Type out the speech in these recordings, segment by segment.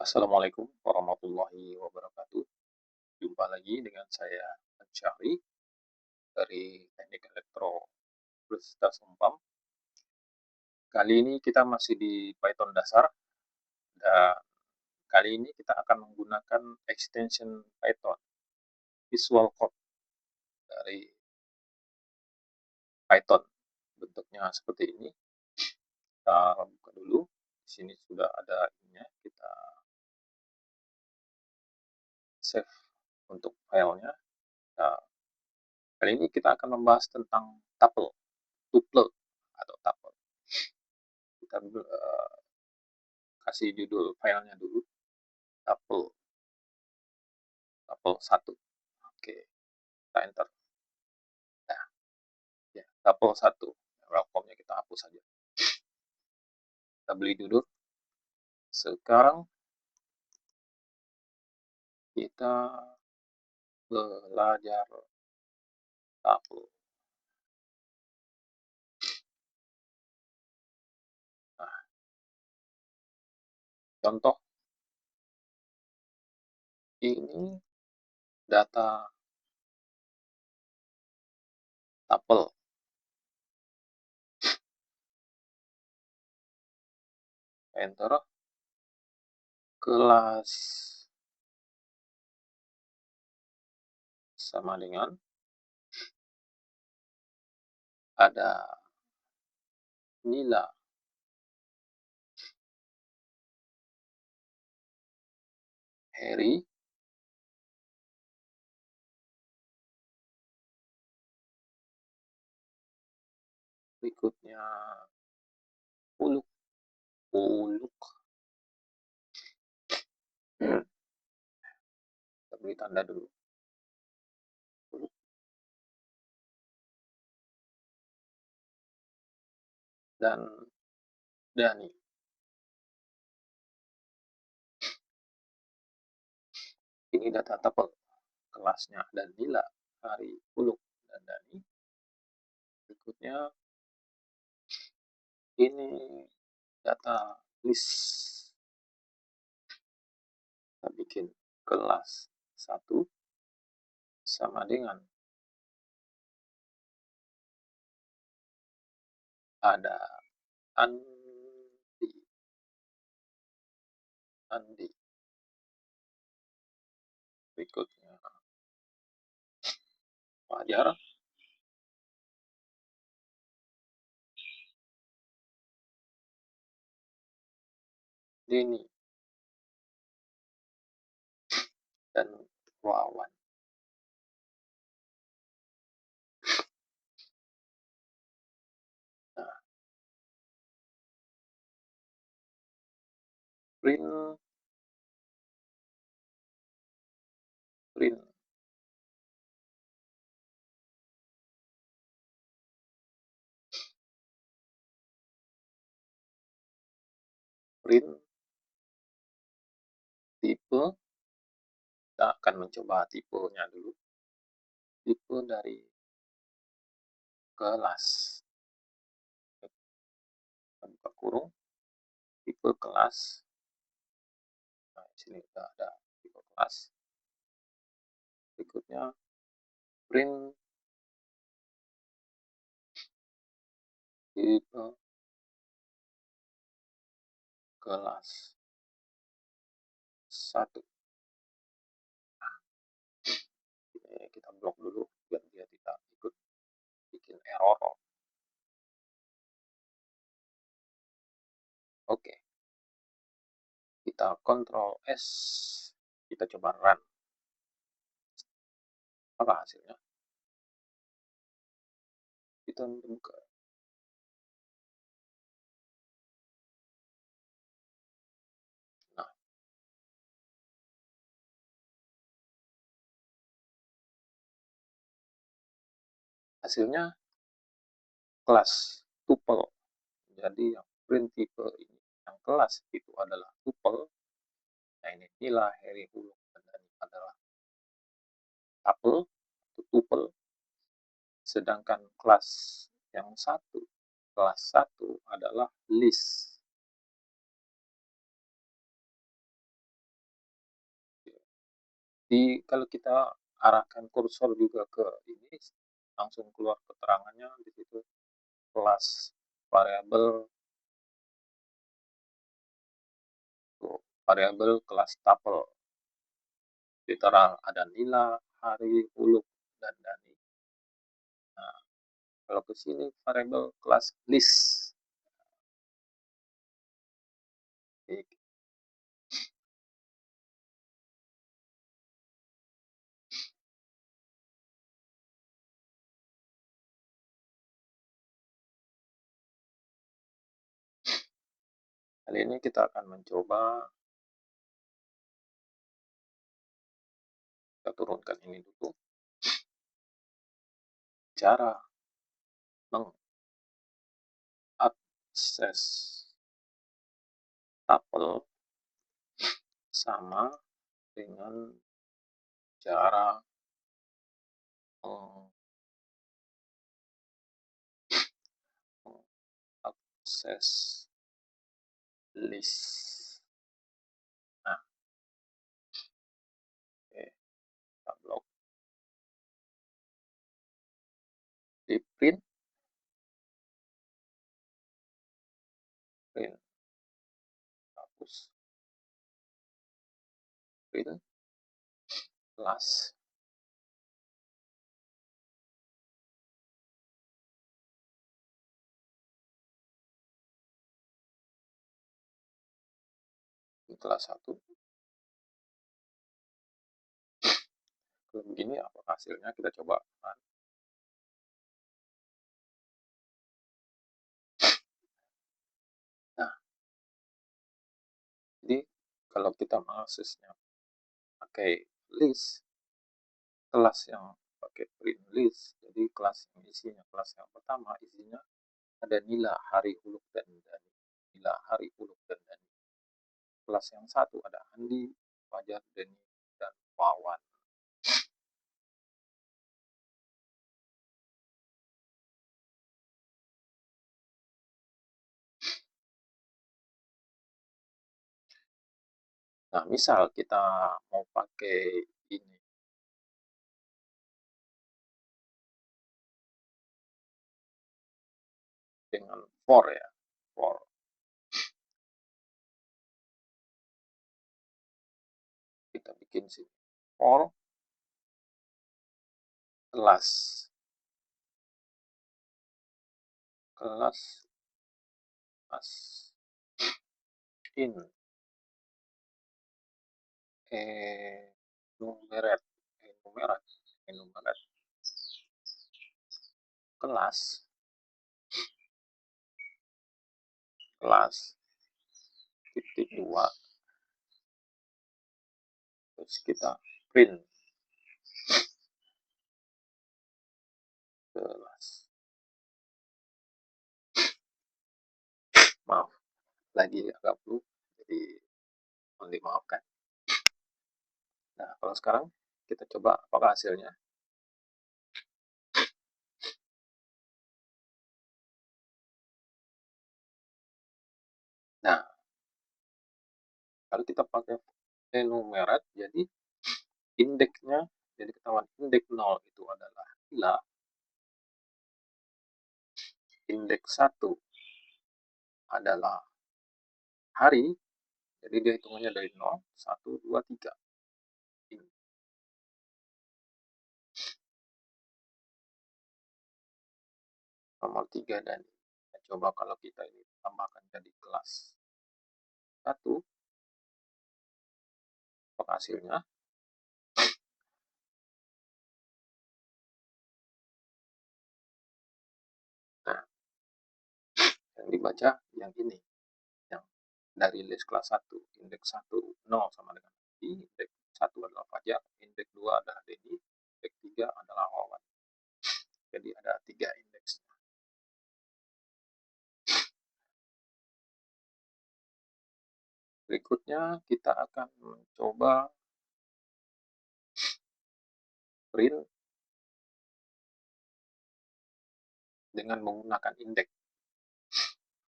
Assalamualaikum warahmatullahi wabarakatuh. Jumpa lagi dengan saya Syahri dari Teknik Elektro Universitas Umpam. Kali ini kita masih di Python dasar dan kali ini kita akan menggunakan extension Python Visual Code dari Python. Bentuknya seperti ini. Kita buka dulu. Di sini sudah ada ininya. Kita save untuk filenya. Nah, kali ini kita akan membahas tentang tuple atau tuple. Kita kasih judul filenya dulu, tuple 1. Oke, kita enter. Nah, ya, tuple 1. Welcome-nya kita hapus saja. Kita beli dulu. Sekarang kita belajar tuple. Nah, contoh ini data tuple. Enter. Kelas sama dengan ada nilai Harry berikutnya Uluk. Kita beri tanda dulu. Uluk. Dan Dani. Ini data tuple. Kelasnya ada Nila, Hari, Uluk, dan Dani. Berikutnya ini data list. Kita bikin kelas 1 sama dengan ada Andi. Berikutnya Fajar. Denny. Dan Wawan. Nah, print tipe. Kita akan mencoba tipenya dulu. Tipe dari kelas. Kita buka kurung. Tipe kelas. Nah, di sini sudah ada tipe kelas. Berikutnya print tipe kelas 1. Ini kita blok dulu biar dia tidak ikut bikin error. Oke. Kita Ctrl S. Kita coba run. Apa hasilnya? Kita buka. Nah, hasilnya kelas tuple. Jadi yang print tipe ini, yang kelas itu adalah tuple. Nah, ini nilai Harry, Uluk, dan Dani adalah tuple. Sedangkan kelas yang kelas 1 adalah list. kalau kita arahkan kursor juga ke ini, langsung keluar keterangannya di situ, kelas variabel kelas tuple, literal ada nila, hari, huruf, dan dani. Nah, kalau ke sini variabel kelas list. Kali ini kita akan mencoba, kita turunkan ini dulu, cara mengakses tuple sama dengan cara mengakses list. Nah, oke, kita blok, di print, hapus, print kelas kelas 1. Kalau begini apa hasilnya, kita coba. Nah, jadi kalau kita mengaksesnya pakai list, kelas yang pakai print list, jadi kelas yang isinya, kelas yang pertama isinya ada nila, hari, huruf, dan dani. Nila, hari, huruf, dan dani. Kelas yang satu ada Andi, Fajar, Deni, dan Wawan. Nah, misal kita mau pakai ini, dengan for ya, for. Kita bikin sini, for kelas kelas in enumerate kelas titik 2, terus kita print kelas, maaf lagi agak blue, jadi mohon dimaafkan. Nah, kalau sekarang kita coba apakah hasilnya. Nah, kalau kita pakai enumerate, jadi indeksnya, jadi ketahuan indeks 0 itu adalah nila, indeks 1 adalah hari, jadi dia hitungannya dari 0, 1, 2, 3. Nomor 3 dan kita coba kalau kita ini tambahkan jadi kelas 1, hasilnya. Nah, yang dibaca yang ini, yang dari list kelas 1, indeks 1 0 sama dengan I, indeks 1 adalah Fajar, indeks 2 adalah Denny, indeks 3 adalah Wawan. Jadi ada 3 indeks. Berikutnya kita akan mencoba print dengan menggunakan indeks.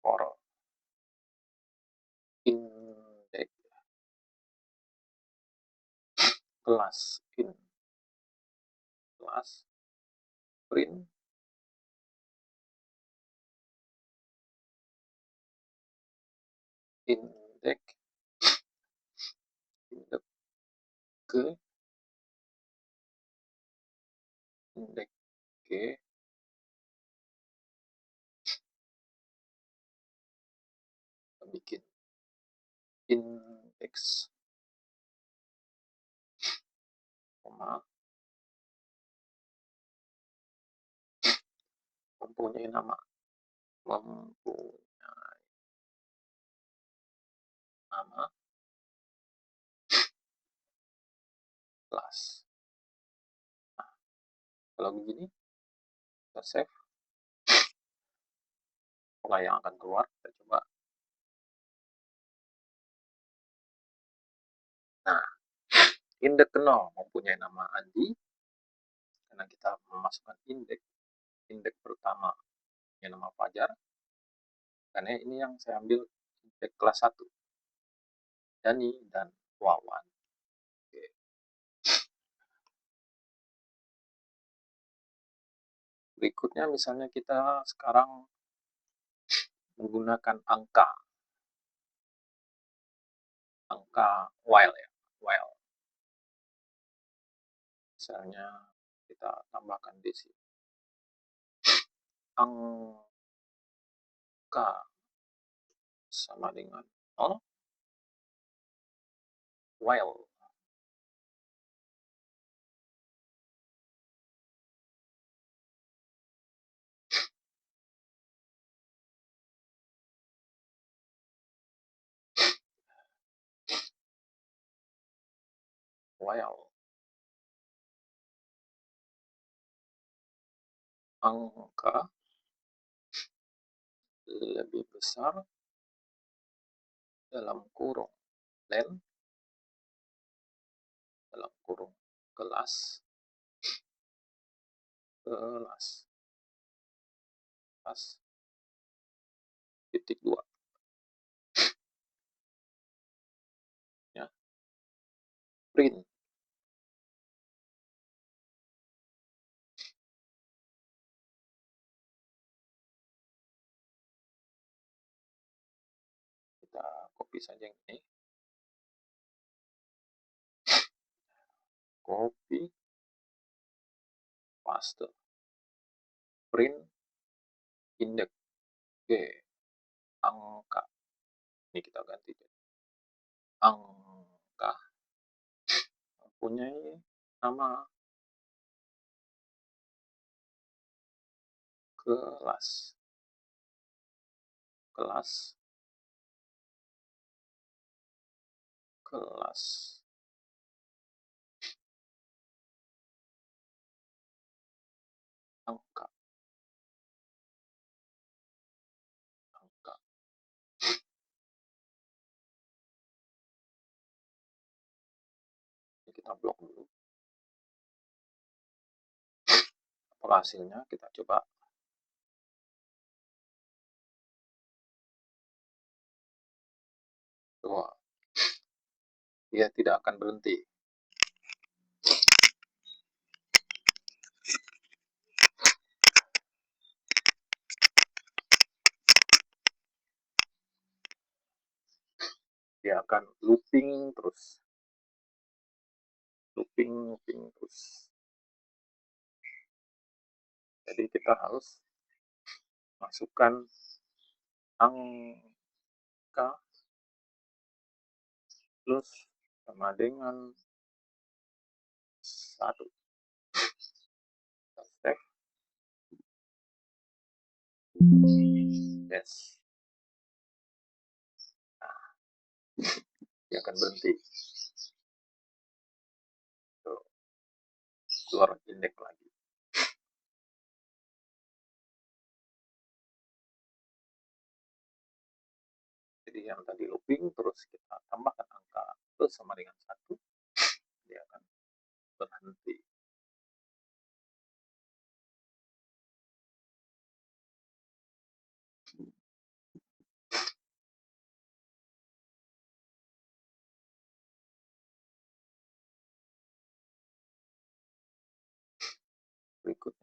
For indeks kelas in, kelas print indek indek ke indek ke bikin indeks koma mempunyai nama kelas. Nah, kalau begini kita save, pola yang akan keluar kita coba. Nah, indeks ke 0 mempunyai nama Andi karena kita memasukkan indeks pertama yang nama Fajar, karena ini yang saya ambil indeks kelas 1 Dani dan Wawan. Oke. Berikutnya misalnya kita sekarang menggunakan angka while ya, while. Misalnya kita tambahkan di sini angka sama dengan 0 while angka lebih besar dalam kurung len dalam kurung kelas titik 2 ya, print kita copy saja yang ini, copy paste, print indeks ke angka, ini kita ganti jadi angka mempunyai nama kelas kelas angka angka. Ini kita blok dulu. Apa hasilnya kita coba. Wah, dia tidak akan berhenti. Dia akan looping terus. Looping terus. Jadi kita harus masukkan angka plus sama dengan 1. Save. Yes. Nah, dia akan berhenti. Tuh, keluar indeks lagi. Jadi yang tadi looping terus kita tambahkan angka plus sama dengan 1, dia akan berhenti.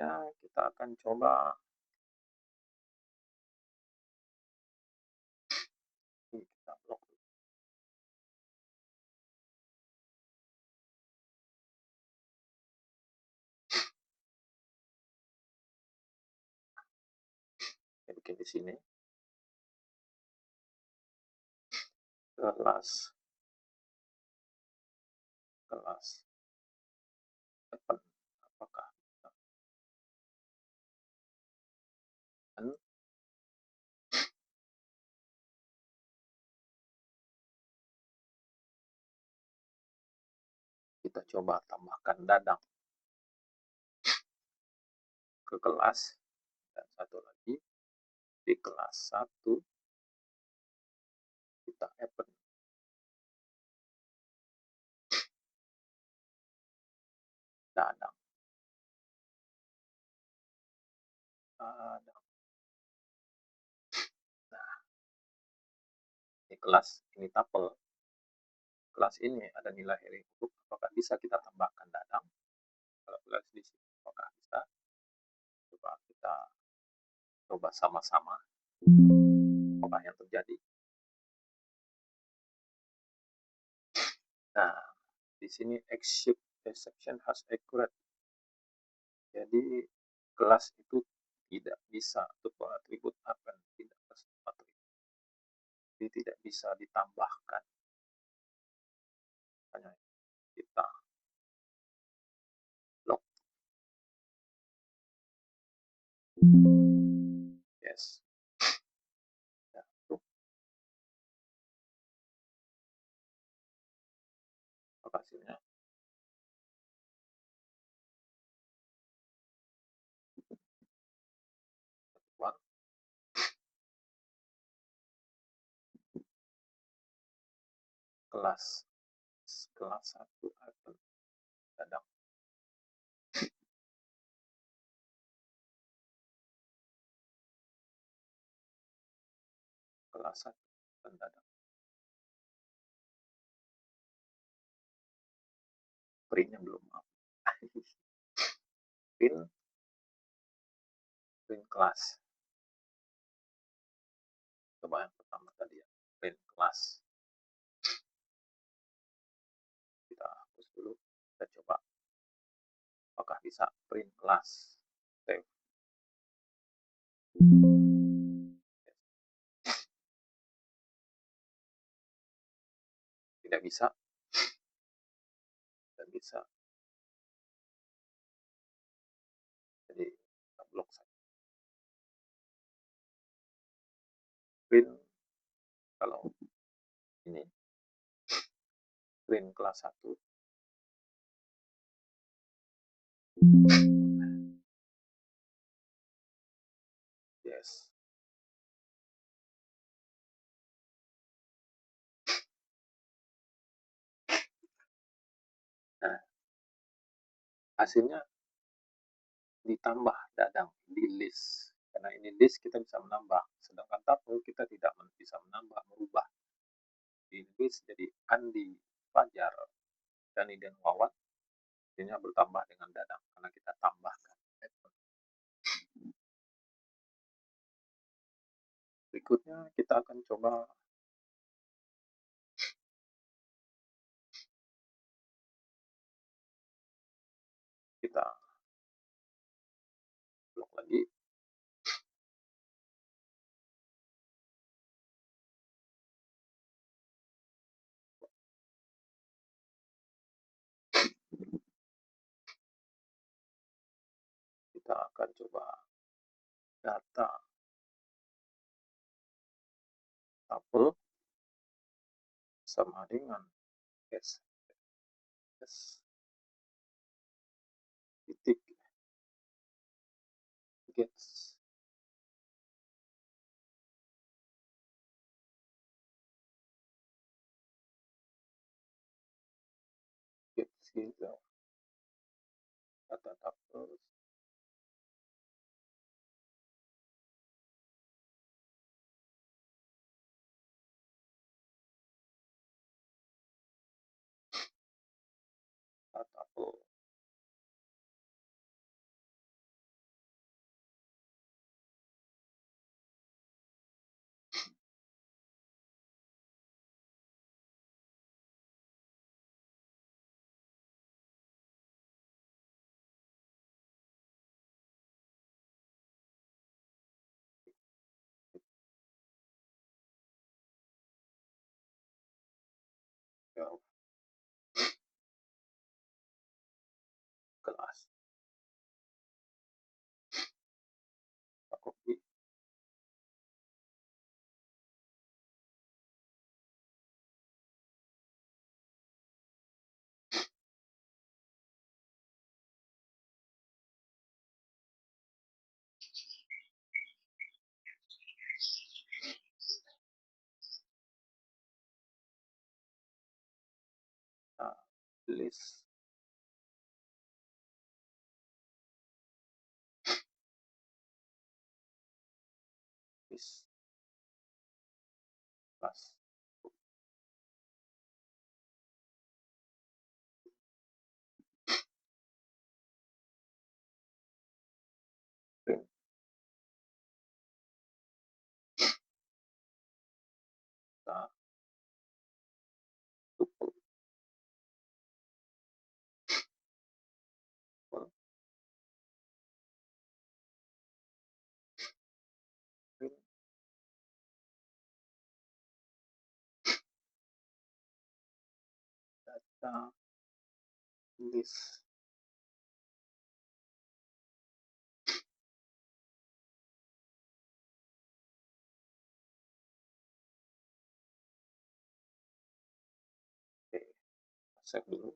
Selanjutnya kita akan coba kita blok. Kita bikin di sini kelas open. Apakah dan kita coba tambahkan dadang ke kelas, dan satu lagi di kelas 1 kita open dadang. Nah, di kelas ini tuple, kelas ini ada nilai array huruf, apakah bisa kita tambahkan dadang? Kalau kelas di sini apakah bisa? Coba kita coba sama-sama apakah yang terjadi. Nah, di sini exception has occurred. Jadi kelas itu tidak bisa untuk atribut append, tidak atribut, jadi tidak bisa ditambahkan. Hanya kita lock. Yes. Ya, itu hasilnya. Kelas 1 append dadang. Kelas 1 append dadang. Printnya belum up. print kelas. Coba yang pertama tadi ya, print kelas. Kita hapus dulu, kita coba apakah bisa print kelas. Save. Tidak bisa. Tidak bisa. Jadi kita blok saja. Print kalau ini print kelas 1. Yes. Nah, hasilnya ditambah dadang di list. Karena ini list kita bisa menambah, sedangkan tuple kita tidak bisa menambah, merubah. Di list jadi Andi, Fajar, Dani dan Wawan, hasilnya bertambah dengan dadang karena kita tambahkan. Berikutnya kita akan coba kita blok lagi. Kita akan coba data tuple sama dengan s titik gets gitu, data tuple kelas. Copy. Nah, list kelas. Print. Nah, tuple. Print data list. Oke, save dulu.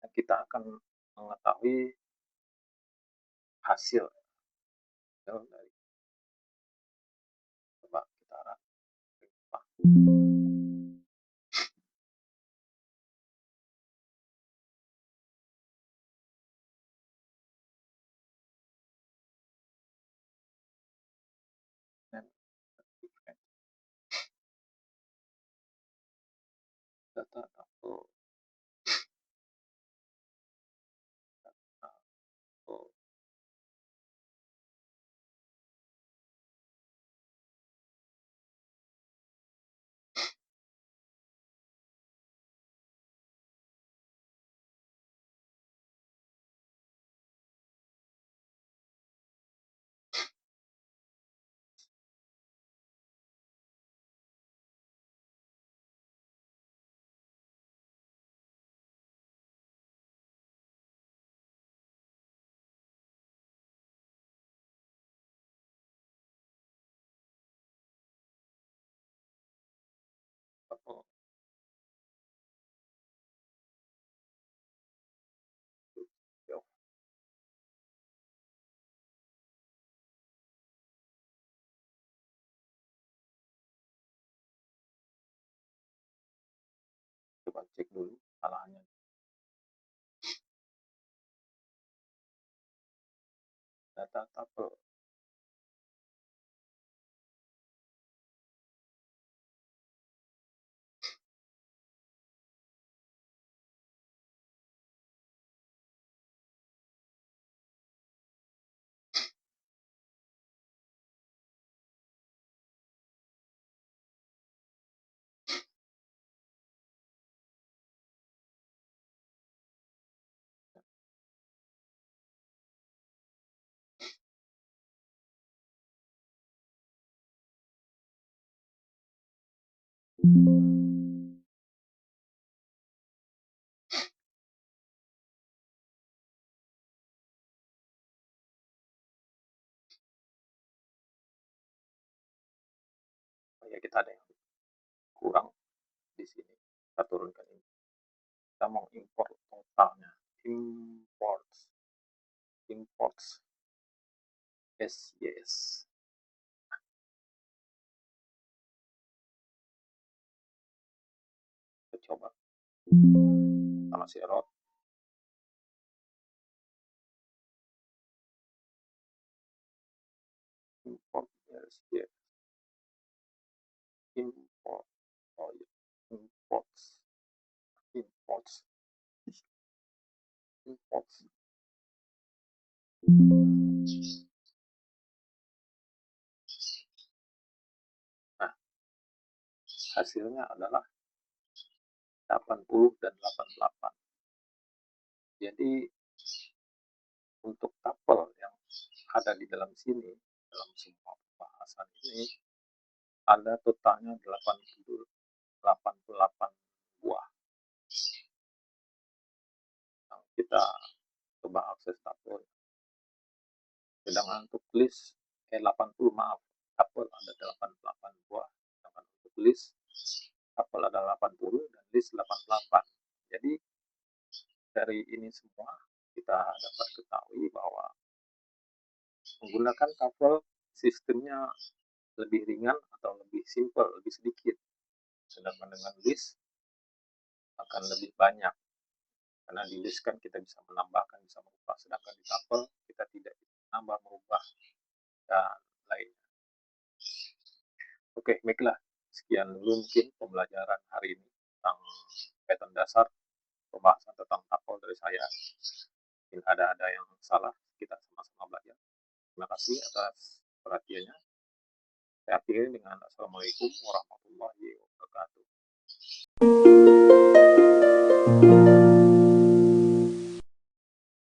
Dan kita akan mengetahui hasil dari, coba kita run. Dan data upload. Upload. Upload. Yo, coba cek dulu alahannya. Data tabel. Oh ya, kita ada yang kurang di sini. Kita turunkan ini. Kita mau import totalnya. Imports yes. Kita coba. Kita masih error. Import yes. Import. Oh ya. Imports. Nah, hasilnya adalah 80 dan 88. Jadi untuk tabel yang ada di dalam sini, dalam semua pembahasan ini, ada totalnya 88 buah. Yang kita coba akses tuple. Sedangkan untuk list 80, maaf, tuple ada 88 buah, sedangkan untuk list tuple ada 80 dan list 88. Jadi dari ini semua kita dapat ketahui bahwa menggunakan tuple sistemnya lebih ringan atau lebih simple, lebih sedikit. Sedangkan dengan list akan lebih banyak. Karena di list kan kita bisa menambahkan, bisa merubah. Sedangkan di tuple kita tidak bisa menambah, merubah, dan lainnya. Oke, baiklah. Sekian dulu mungkin pembelajaran hari ini tentang Python dasar, pembahasan tentang tuple dari saya. Mungkin ada yang salah, kita sama-sama belajar. Terima kasih atas perhatiannya. Saya akhiri dengan Assalamualaikum warahmatullahi wabarakatuh.